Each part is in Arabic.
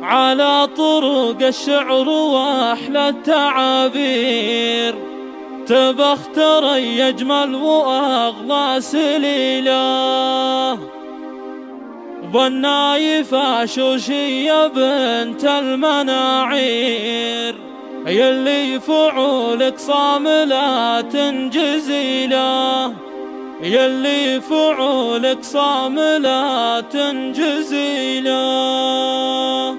على طرق الشعر واحلى التعابير، تبختر يجمل واغلى سليله، والنايفة شوشية بنت المناعير، يلي فعولك صاملات جزيلة، يلي فعولك صاملات جزيلة.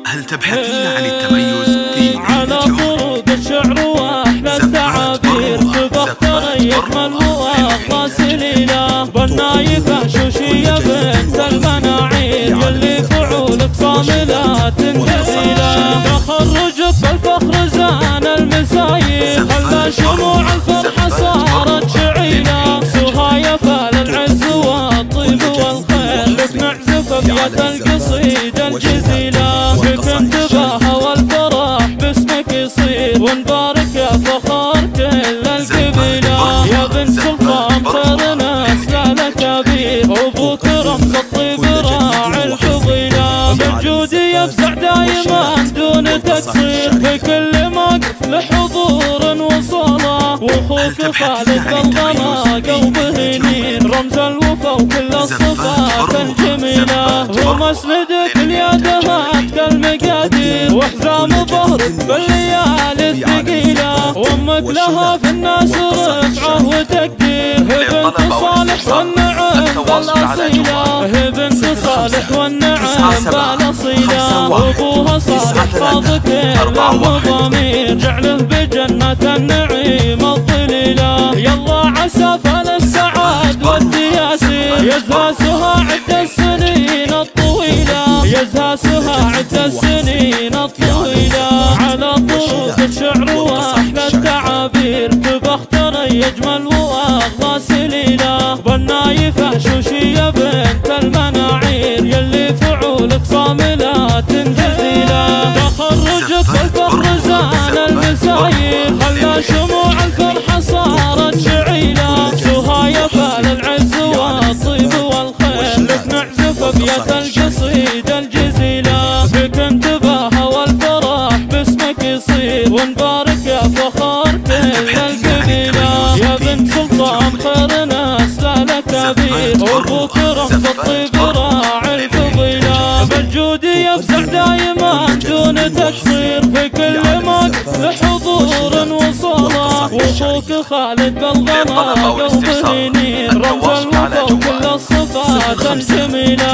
هل تبحثين عن التميز في على طرق الشعر واحلى التعابير، تبختر يجمل واغلى سليله، والنايفة شوشية بنت المناعير، يلي فعولك صاملات جزيلة. تخرجك بالفخر زان المساير، خلى شموع الفرحة صارت شعيلة، سهايا فال العز والطيب والخير، لك نعزف ابيات القصيدة الجزيلة، بك انتباه والفرح باسمك يصير، ونبارك يا فخر كل القبيلة، يا بنت سلطان خير ناس لا لكبير، ابوك رمز الطيب راعي الفضيلة، بالجود يفزع دايما دون تقصير، في كل موقف لحضور وصلاة، واخوك خالد بالغلا قلبه ينير، رمز الوفا وكل الصفات الجميلة، ومسندك اليدهات كالمقادير، وحزام ظهرك بالليالي الثقيلة، وامك لها في الناس رفعة وتقدير، هي بنت صالح والنعم بالاصيلة، هي بنت صالح والنعم بالاصيلة، وابوها صالح فاض كل المضامير، جعله بجنة النعيم الظليلة، يلا عسى فال السعاد والدياسير، يزهاسها عد السنين الطويلة، يزهاسها عد السنين الطويلة، على طرق الشعر واحلى التعابير، تبختر يجمل واغلى سليلة، والنايفة شوشية بنت المناعير، يلي فعولك صاملات جزيلة، تخرجك بالفخر زان المساير، خلى شموع الفرحة صارت شعيلة، سهايا فال العز والطيب والخير، لك نعزف ابيات القصيدة الجزيلة، بك انتباه والفرح باسمك يصير، ونبارك يا فخر كل القبيلة، يا بنت سلطان خير ناس لا لكبير، ابوك رمز الطيب راعي الفضيلة، بالجود يفزع دايما دون تقصير، في كل موقف لحضور وصلاة، واخوك خالد بالغلا قلبه ينير، رمز الوفا وكل الصفات الجميلة،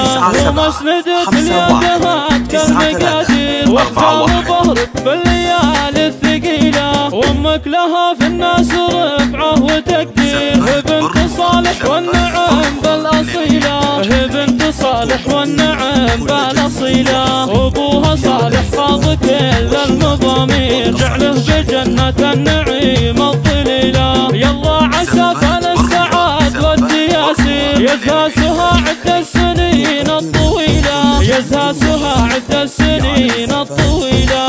ومسندك اليدهات كالمقادير، وحزام ظهرك بالليالي الثقيلة، وامك لها في الناس رفعة وتقدير، هي بنت صالح والنعم بالاصيلة، هي بنت صالح والنعم بالاصيلة، ابوها صالح فاض كل المضامير، جعله بجنة النعيم الظليلة، يلا عسى فال السعاد والدياسير، يزهاسها عد السنين الطويلة، يزهاسها عد السنين الطويلة.